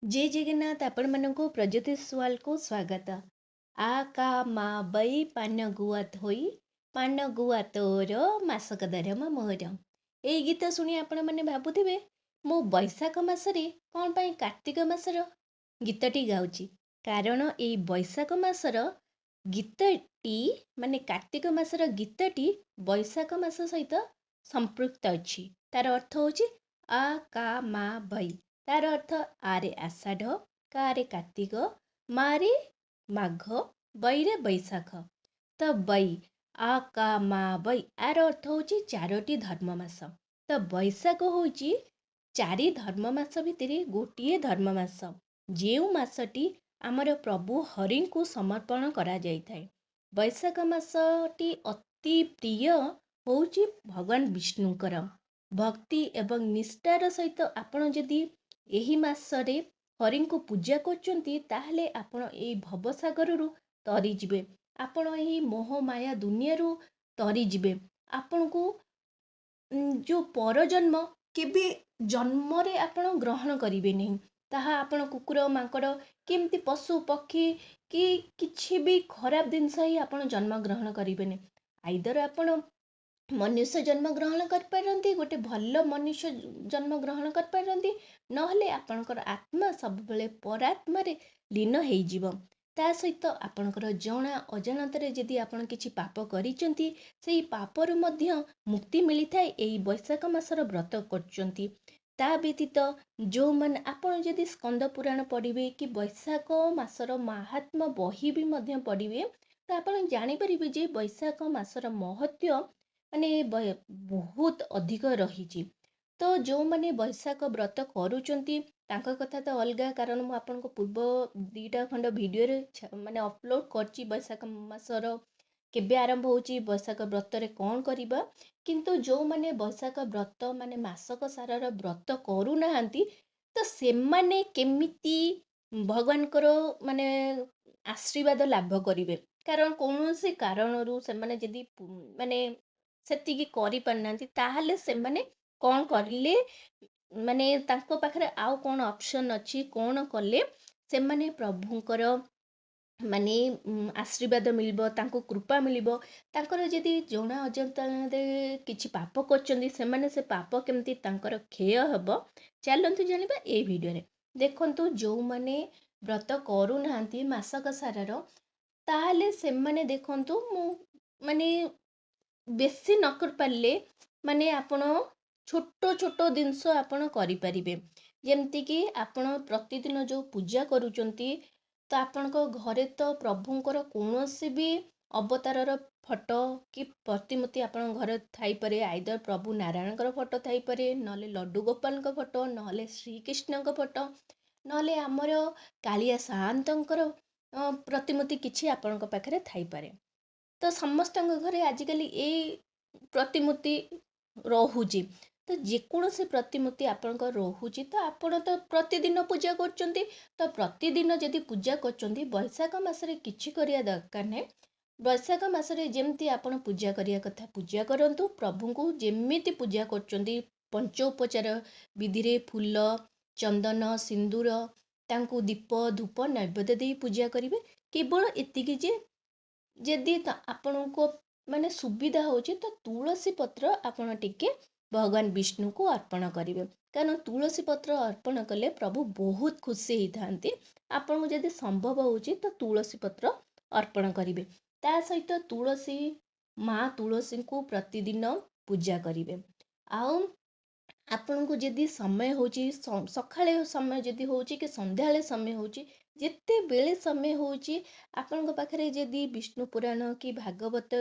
जय जगन्नाथ आपण मानक प्रज्योति सुवाल को स्वागत। आ का मा बई पान गुआ थोई पान गुआ तोर मासक धर्म मोर। एई गीत शुणी आपण मैंने भावुवे मो बैशाख मसरे कौन पाई कार्तिक मासर गीतटी गाउची कारण एई बैशाख मासर गीतटी माने कार्तिक मासर गीतटी बैशाख मास सहित संपृक्त अछि। तार अर्थ होची आ का मा बई। तार अर्थ आरे आषाढ़, कारे कार्तिक, मारे माघ, बैरे बैशाख। तो बई आ का मा बई आर अर्थ होची चारोटी धर्ममास। तो बैशाख होची चारि धर्ममास भितरे गोटिए धर्ममास जेउ मासटी आमर प्रभु हरि को समर्पण करा जाय थाए। बैशाख मासटी अति प्रिय होची भगवान विष्णुकर। भक्ति एवं निष्ठार सहित आपण जदि एही मासरे हरिଙ୍କୁ पूजा करचंती ताहले आपण एई भवसागररू तरी जिवे। आपण एही मोह माया दुनियारू तरी जिवे। आपणको जो परजन्म केबे जन्मरे आपण ग्रहण करिवे नहीं। ताहा आपण कुकुर मांकड़ केमती पशु पक्षी कि किछि भी खराब जिनस ही आपण जन्म ग्रहण करिवे नहीं। आइदर आपण मनुष्य जन्म ग्रहण करपारती गोटे भल मनुष्य जन्म ग्रहण करपारती नहले आपणकर आत्मा सब बेले परात्मारे लीन होइजिव। ता सहित आपणकर जणा अजाणतरे जदि आपण किछि पाप करिचंती सेही पापरु मध्य मुक्ति मिलिथाए एई बैशाख मासर व्रत करचंती। ता व्यतीत जो मन आपण जदि स्कंद पुराण पढ़िबे कि बैशाख मासर महात्मा बही भी मध्य पढ़िबे तो आपण जानि परिबे जे बैशाख मासर महत्व माने बहुत अधिक रही। तो जो मैंने बैशाख व्रत करूचंती तांका कथा तो अलगा कारण मु आपनको पूर्व दीटा खंड वीडियो रे माने अपलोड करची बैशाख मासर केबे आरंभ होची बैशाख व्रत रे कौन करिबा। किंतु जो मैंने बैशाख व्रत माने मासक सारार व्रत करू नाहंती तो से माने केमिति भगवानकर माने आशीर्वाद लाभ करिवे कारण कौनसी कारणरू से माने जदि माने सेतिकी करि पारनांती ताहले से माने कौन करले माने तांको पाखरे आउ कौन ऑप्शन अछि कौन कले से माने प्रभुंकर माने आशीर्वाद मिलबो तांको कृपा मिलबो। तांकर जदि जोना अजंतारे किछि पाप करचंदी से माने से पाप केमती तांकर क्षय हबो चलंतु जानिबा ए वीडियो रे। देखंतु जो माने व्रत करू नांती मासक सारार ताहले से माने देखंतु मु माने बेसी न कर पारले माने आपण छोटो छोटो जिनस आपण करि परिबे। जेमति कि आपण प्रतिदिन जो पूजा करूचंती तो आपणको घरे तो प्रभुंकर कौनसी भी अवतारर फोटो कि प्रतिमूर्ति आपण घर थाई परे। आइदर प्रभु नारायणकर फोटो थाई परे नले लड्डू गोपालଙ୍କ फोटो नले श्रीकृष्णଙ୍କ फोटो नले आमर कालिया साहंतଙ୍କର प्रतिमूर्ति किछि आपणको पाखरे थाई परे। तो समस्त घरे आजिकल ए प्रतिमूर्ति रहुची तो जेकोसी प्रतिमूर्ति आपण रहुची तो आपण तो प्रतिदिन पूजा करचंती। तो प्रतिदिन जदि पूजा करचंती बैशाख मासरे किछि करिया दरकार नै। बैशाख मासरे जेमती आपण पूजा करिया कथा पूजा करंतु प्रभु को जेमिति पूजा करचंती पंचोपचार विधि रे फूल चंदन सिंदूर तांको दीप धूप नैवेद्य दे पूजा करिवे। केवल एतिकी जे जदि आपण को माने सुविधा होची तो तुलसी पत्र आपण टिके भगवान विष्णु को अर्पण करिवे कारण तुलसी पत्र अर्पण कले प्रभु बहुत खुशी होइथांती। आपण को जदि संभव होची तो तुलसी पत्र अर्पण करिवे। ता सहित तुलसी माँ तुलसी को प्रतिदिन पूजा करिवे। आउ आपण को जदि समय होची सकाळे समय जदि होची कि संध्याळे समय होची जेते बेले समय होची आपण पाखरे जदि विष्णु पुराण कि भागवत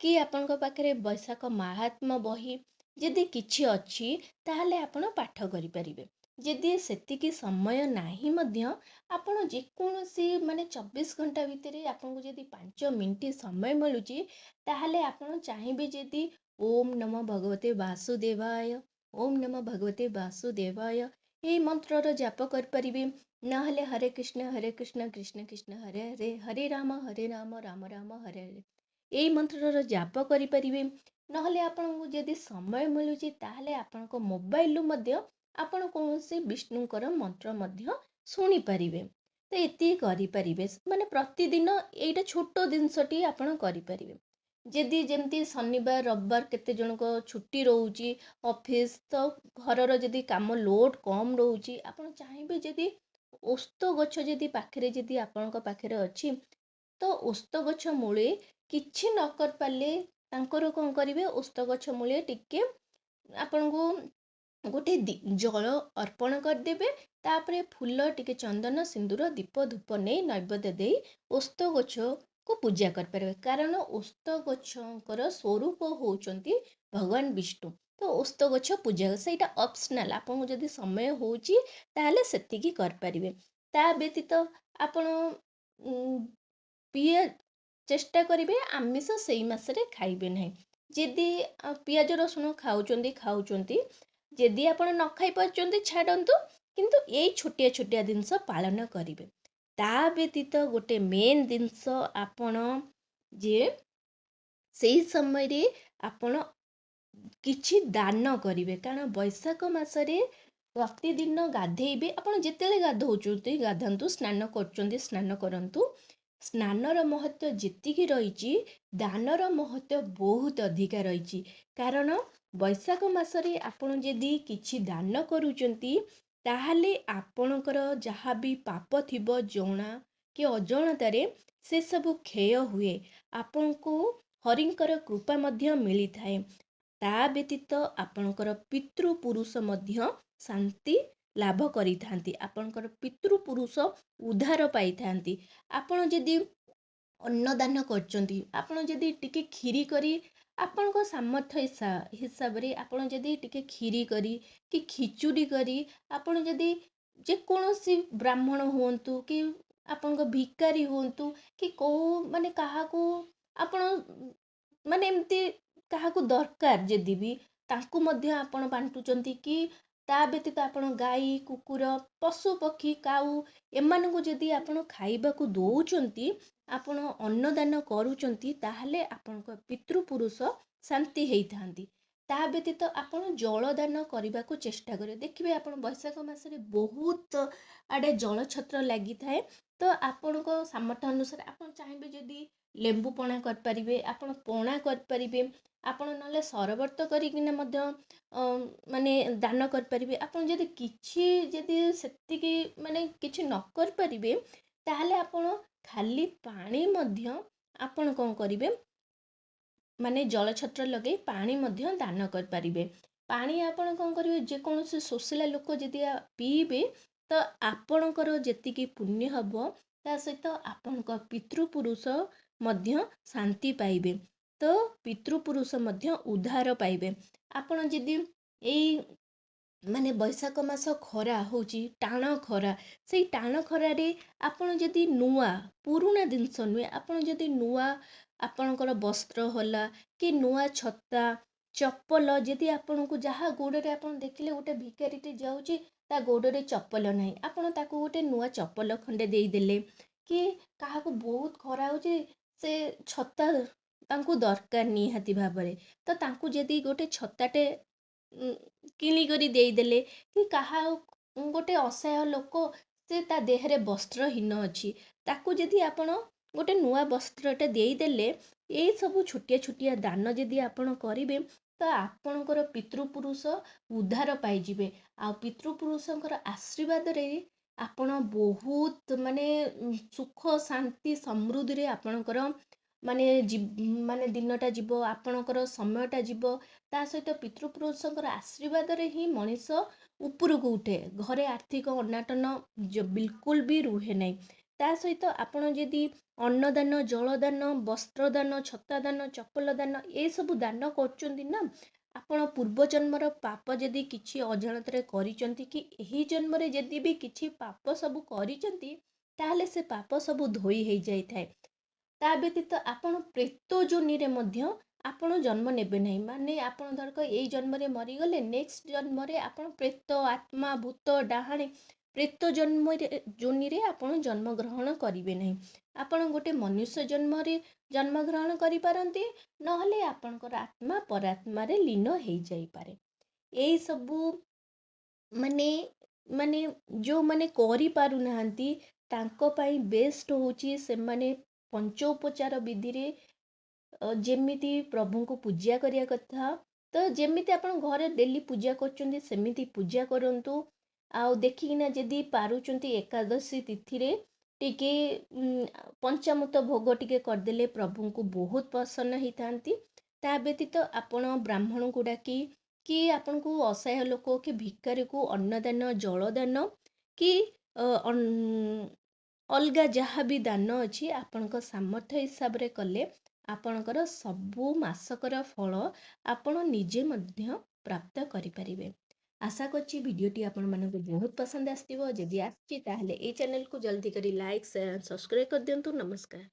कि आपण पाखरे बैशाख महात्मा बही जदि किछि अछि ताहले आपण पाठ करि परिबे। जदि सेतिकी समय नाही मध्य आपण जे कोनोसी माने 24 घंटा भितरे आपण को जदि 5 मिनिट समय मिलुची ताहले आपण चाहिबे जदि ओम नमो भगवते वासुदेवाय ओम नमो भगवते वासुदेवाय ए मंत्रर जाप कर परिबे। नहले हरे कृष्ण कृष्ण कृष्ण हरे हरे हरे राम राम राम हरे हरे ए मंत्रर जाप करि परिबे। नहले आपनको जदि समय मिलुची ताहले आपनको मोबाइल मध्ये आपण कोनोसी विष्णुकर मंत्र मध्ये ଶୁଣିପାରିବେ। ତ ଏତିକି କରିପାରିବେ, ମାନେ ପ୍ରତିଦିନ ଏଇଟା ଛୋଟ ଜିନିଷଟି ଆପଣ କରିପାରିବେ। ଯଦି ଯେମିତି ଶନିବାର ରବିବାର କେତେ ଜଣଙ୍କ ଛୁଟି ରହୁଛି ଅଫିସ୍, ତ ଘରର ଯଦି କାମ ଲୋଡ୍ କମ୍ ରହୁଛି, ଆପଣ ଚାହିଁବେ ଯଦି ଓସ୍ତ ଗଛ ଯଦି ପାଖରେ ଯଦି ଆପଣଙ୍କ ପାଖରେ ଅଛି, ତ ଓସ୍ତ ଗଛ ମୂଳେ କିଛି ନ କରିପାରିଲେ ତାଙ୍କର କ'ଣ କରିବେ, ଓସ୍ତ ଗଛ ମୂଳେ ଟିକେ ଆପଣଙ୍କୁ ଗୋଟେ ଜଳ ଅର୍ପଣ କରିଦେବେ। ତାପରେ ଫୁଲ ଟିକେ, ଚନ୍ଦନ ସିନ୍ଦୁର ଦୀପ ଧୂପ ନେଇ ନୈବେଦ୍ୟ ଦେଇ ଓସ୍ତ ଗଛକୁ ପୂଜା କରିପାରିବେ। କାରଣ ଓସ୍ତ ଗଛଙ୍କର ସ୍ୱରୂପ ହଉଛନ୍ତି ଭଗବାନ ବିଷ୍ଣୁ। ତ ଓସ୍ତ ଗଛ ପୂଜା ସେଇଟା ଅପସନାଲ, ଆପଣଙ୍କୁ ଯଦି ସମୟ ହଉଛି ତାହେଲେ ସେତିକି କରିପାରିବେ। ତା ବ୍ୟତୀତ ଆପଣ ପିଆ ଚେଷ୍ଟା କରିବେ ଆମିଷ ସେଇ ମାସରେ ଖାଇବେ ନାହିଁ। ଯଦି ପିଆଜ ରସୁଣ ଖାଉଛନ୍ତି, ଯଦି ଆପଣ ନ ଖାଇ ପାରୁଛନ୍ତି ଛାଡ଼ନ୍ତୁ, କିନ୍ତୁ ଏଇ ଛୋଟିଆ ଛୋଟିଆ ଜିନିଷ ପାଳନ କରିବେ। ତା ବ୍ୟତୀତ ଗୋଟେ ମେନ୍ ଜିନିଷ, ଆପଣ ଯେ ସେଇ ସମୟରେ ଆପଣ କିଛି ଦାନ କରିବେ। କାରଣ ବୈଶାଖ ମାସରେ ପ୍ରତିଦିନ ଗାଧେଇବେ। ଆପଣ ଯେତେବେଳେ ଗାଧଉଛନ୍ତି ଗାଧାନ୍ତୁ, ସ୍ନାନ କରୁଛନ୍ତି ସ୍ନାନ କରନ୍ତୁ। ସ୍ନାନର ମହତ୍ଵ ଯେତିକି ରହିଛି, ଦାନର ମହତ୍ଵ ବହୁତ ଅଧିକା ରହିଛି। କାରଣ ବୈଶାଖ ମାସରେ ଆପଣ ଯଦି କିଛି ଦାନ କରୁଛନ୍ତି, ତାହେଲେ ଆପଣଙ୍କର ଯାହା ବି ପାପ ଥିବ ଜଣା କି ଅଜଣାତାରେ, ସେସବୁ କ୍ଷୟ ହୁଏ। ଆପଣଙ୍କୁ ହରିଙ୍କର କୃପା ମଧ୍ୟ ମିଳିଥାଏ। ତା ବ୍ୟତୀତ ଆପଣଙ୍କର ପିତୃପୁରୁଷ ମଧ୍ୟ ଶାନ୍ତି ଲାଭ କରିଥାନ୍ତି। ଆପଣଙ୍କର ପିତୃପୁରୁଷ ଉଦ୍ଧାର ପାଇଥାନ୍ତି। ଆପଣ ଯଦି ଅନ୍ନଦାନ କରୁଛନ୍ତି, ଆପଣ ଯଦି ଟିକେ କ୍ଷୀରି କରି, ଆପଣଙ୍କ ସାମର୍ଥ୍ୟ ହିସାବରେ ଆପଣ ଯଦି ଟିକେ କ୍ଷୀରି କରି କି ଖିଚୁଡ଼ି କରି, ଆପଣ ଯଦି ଯେକୌଣସି ବ୍ରାହ୍ମଣ ହୁଅନ୍ତୁ କି ଆପଣଙ୍କ ଭିକାରୀ ହୁଅନ୍ତୁ କି ମାନେ କାହାକୁ ଆପଣ ମାନେ ଏମିତି କାହାକୁ ଦରକାର, ଯଦି ବି ତାଙ୍କୁ ମଧ୍ୟ ଆପଣ ବାଣ୍ଟୁଛନ୍ତି, କି ତା ବ୍ୟତୀତ ଆପଣ ଗାଈ କୁକୁର ପଶୁ ପକ୍ଷୀ କାଉ ଏମାନଙ୍କୁ ଯଦି ଆପଣ ଖାଇବାକୁ ଦଉଛନ୍ତି, ଆପଣ ଅନ୍ନଦାନ କରୁଛନ୍ତି, ତାହେଲେ ଆପଣଙ୍କ ପିତୃପୁରୁଷ ଶାନ୍ତି ହେଇଥାନ୍ତି। ତା ବ୍ୟତୀତ ଆପଣ ଜଳଦାନ କରିବାକୁ ଚେଷ୍ଟା କରିବେ। ଦେଖିବେ ଆପଣ ବୈଶାଖ ମାସରେ ବହୁତ ଆଡ଼େ ଜଳଛତ୍ର ଲାଗିଥାଏ। ତ ଆପଣଙ୍କ ସାମର୍ଥ୍ୟ ଅନୁସାରେ ଆପଣ ଚାହିଁବେ ଯଦି ଲେମ୍ବୁ ପଣା କରିପାରିବେ, ଆପଣ ପଣା କରିପାରିବେ, ଆପଣ ନହେଲେ ସରବତ କରିକିନା ମଧ୍ୟ ମାନେ ଦାନ କରିପାରିବେ। ଆପଣ ଯଦି ସେତିକି ମାନେ କିଛି ନ କରିପାରିବେ, ତାହେଲେ ଆପଣ ଖାଲି ପାଣି ମଧ୍ୟ ଆପଣ କ'ଣ କରିବେ, ମାନେ ଜଳଛତ୍ର ଲଗେଇ ପାଣି ମଧ୍ୟ ଦାନ କରିପାରିବେ। ପାଣି ଆପଣ କ'ଣ କରିବେ, ଯେକୌଣସି ଶୋଷିଲା ଲୋକ ଯଦି ପିଇବେ, ତ ଆପଣଙ୍କର ଯେତିକି ପୁଣ୍ୟ ହବ, ତା ସହିତ ଆପଣଙ୍କ ପିତୃପୁରୁଷ ମଧ୍ୟ ଶାନ୍ତି ପାଇବେ। ତ ପିତୃପୁରୁଷ ମଧ୍ୟ ଉଦ୍ଧାର ପାଇବେ। ଆପଣ ଯଦି ଏଇ ମାନେ ବୈଶାଖ ମାସ ଖରା ହଉଛି, ଟାଣ ଖରା, ସେଇ ଟାଣ ଖରାରେ ଆପଣ ଯଦି ପୁରୁଣା ଜିନିଷ ନୁହେଁ, ଆପଣ ଯଦି ନୂଆ ଆପଣଙ୍କର ବସ୍ତ୍ର ହେଲା କି ନୂଆ ଛତା ଚପଲ, ଯଦି ଆପଣଙ୍କୁ ଯାହା ଗୋଡ଼ରେ ଆପଣ ଦେଖିଲେ ଗୋଟେ ଭିକାରୀଟେ ଯାଉଛି, ତା ଗୋଡ଼ରେ ଚପଲ ନାହିଁ, ଆପଣ ତାକୁ ଗୋଟେ ନୂଆ ଚପଲ ଖଣ୍ଡେ ଦେଇଦେଲେ, କି କାହାକୁ ବହୁତ ଖରା ହଉଛି, ସେ ଛତା ତାଙ୍କୁ ଦରକାର ନିହାତି ଭାବରେ, ତ ତାଙ୍କୁ ଯଦି ଗୋଟେ ଛତାଟେ କିଣିକରି ଦେଇଦେଲେ, କି ଗୋଟେ ଅସହାୟ ଲୋକ, ସେ ତା ଦେହରେ ବସ୍ତ୍ରହୀନ ଅଛି, ତାକୁ ଯଦି ଆପଣ ଗୋଟେ ନୂଆ ବସ୍ତ୍ରଟେ ଦେଇଦେଲେ, ଏଇ ସବୁ ଛୋଟିଆ ଛୋଟିଆ ଦାନ ଯଦି ଆପଣ କରିବେ, ତ ଆପଣଙ୍କର ପିତୃପୁରୁଷ ଉଦ୍ଧାର ପାଇଯିବେ। ଆଉ ପିତୃପୁରୁଷଙ୍କର ଆଶୀର୍ବାଦରେ ଆପଣ ବହୁତ ମାନେ ସୁଖ ଶାନ୍ତି ସମୃଦ୍ଧିରେ ଆପଣଙ୍କର ମାନେ ଦିନଟା ଯିବ, ଆପଣଙ୍କର ସମୟଟା ଯିବ। ତା ସହିତ ପିତୃପୁରୁଷଙ୍କର ଆଶୀର୍ବାଦରେ ହିଁ ମଣିଷ ଉପରକୁ ଉଠେ। ଘରେ ଆର୍ଥିକ ଅନାଟନ ବିଲକୁଲ ବି ରୁହେ ନାହିଁ। ତା ସହିତ ଆପଣ ଯଦି ଅନ୍ନଦାନ, ଜଳଦାନ, ବସ୍ତ୍ରଦାନ, ଛତାଦାନ, ଚପଲ ଦାନ ଏସବୁ ଦାନ କରୁଛନ୍ତି ନା, ଆପଣ ପୂର୍ବ ଜନ୍ମର ପାପ ଯଦି କିଛି ଅଜାଣତରେ କରିଛନ୍ତି, କି ଏହି ଜନ୍ମରେ ଯଦି ବି କିଛି ପାପ ସବୁ କରିଛନ୍ତି, ତାହେଲେ ସେ ପାପ ସବୁ ଧୋଇ ହେଇଯାଇଥାଏ। ତା ବ୍ୟତୀତ ଆପଣ ପ୍ରେତ ଯୋନିରେ ମଧ୍ୟ ଆପଣ ଜନ୍ମ ନେବେ ନାହିଁ। ମାନେ ଆପଣ ଧରକ ଏଇ ଜନ୍ମରେ ମରିଗଲେ, ନେକ୍ସଟ ଜନ୍ମରେ ଆପଣ ପ୍ରେତ ଆତ୍ମା ଭୂତ ଡାହାଣୀ ପ୍ରେତ ଯୋନିରେ ଆପଣ ଜନ୍ମଗ୍ରହଣ କରିବେ ନାହିଁ। ଆପଣ ଗୋଟେ ମନୁଷ୍ୟ ଜନ୍ମରେ ଜନ୍ମଗ୍ରହଣ କରିପାରନ୍ତି, ନହେଲେ ଆପଣଙ୍କର ଆତ୍ମା ପରାତ୍ମାରେ ଲୀନ ହେଇଯାଇପାରେ। ଏଇ ସବୁ ମାନେ ମାନେ ଯେଉଁମାନେ କରିପାରୁନାହାନ୍ତି ତାଙ୍କ ପାଇଁ ବେଷ୍ଟ ହେଉଛି ସେମାନେ ପଞ୍ଚୋପଚାର ବିଧିରେ ଯେମିତି ପ୍ରଭୁଙ୍କୁ ପୂଜା କରିବା କଥା, ତ ଯେମିତି ଆପଣ ଘରେ ଡେଲି ପୂଜା କରୁଛନ୍ତି ସେମିତି ପୂଜା କରନ୍ତୁ। ଆଉ ଦେଖିକିନା ଯଦି ପାରୁଛନ୍ତି ଏକାଦଶୀ ତିଥିରେ ଟିକେ ପଞ୍ଚାମୃତ ଭୋଗ ଟିକେ କରିଦେଲେ ପ୍ରଭୁଙ୍କୁ ବହୁତ ପ୍ରସନ୍ନ ହେଇଥାନ୍ତି। ତା ବ୍ୟତୀତ ଆପଣ ବ୍ରାହ୍ମଣଙ୍କୁ ଡାକି କି ଆପଣଙ୍କୁ ଅସହାୟ ଲୋକ କି ଭିକାରୀକୁ ଅନ୍ନଦାନ, ଜଳଦାନ କି ଅଲଗା ଯାହା ବି ଦାନ ଅଛି ଆପଣଙ୍କ ସାମର୍ଥ୍ୟ ହିସାବରେ କଲେ ଆପଣଙ୍କର ସବୁ ମାସକର ଫଳ ଆପଣ ନିଜେ ମଧ୍ୟ ପ୍ରାପ୍ତ କରିପାରିବେ। ଆଶା କରୁଛି ଭିଡ଼ିଓଟି ଆପଣମାନଙ୍କୁ ବହୁତ ପସନ୍ଦ ଆସିଥିବ। ଯଦି ଆସିଛି ତାହେଲେ ଏଇ ଚ୍ୟାନେଲକୁ ଜଲ୍ଦି କରି ଲାଇକ୍, ସେୟାର, ସବସ୍କ୍ରାଇବ୍ କରିଦିଅନ୍ତୁ। ନମସ୍କାର।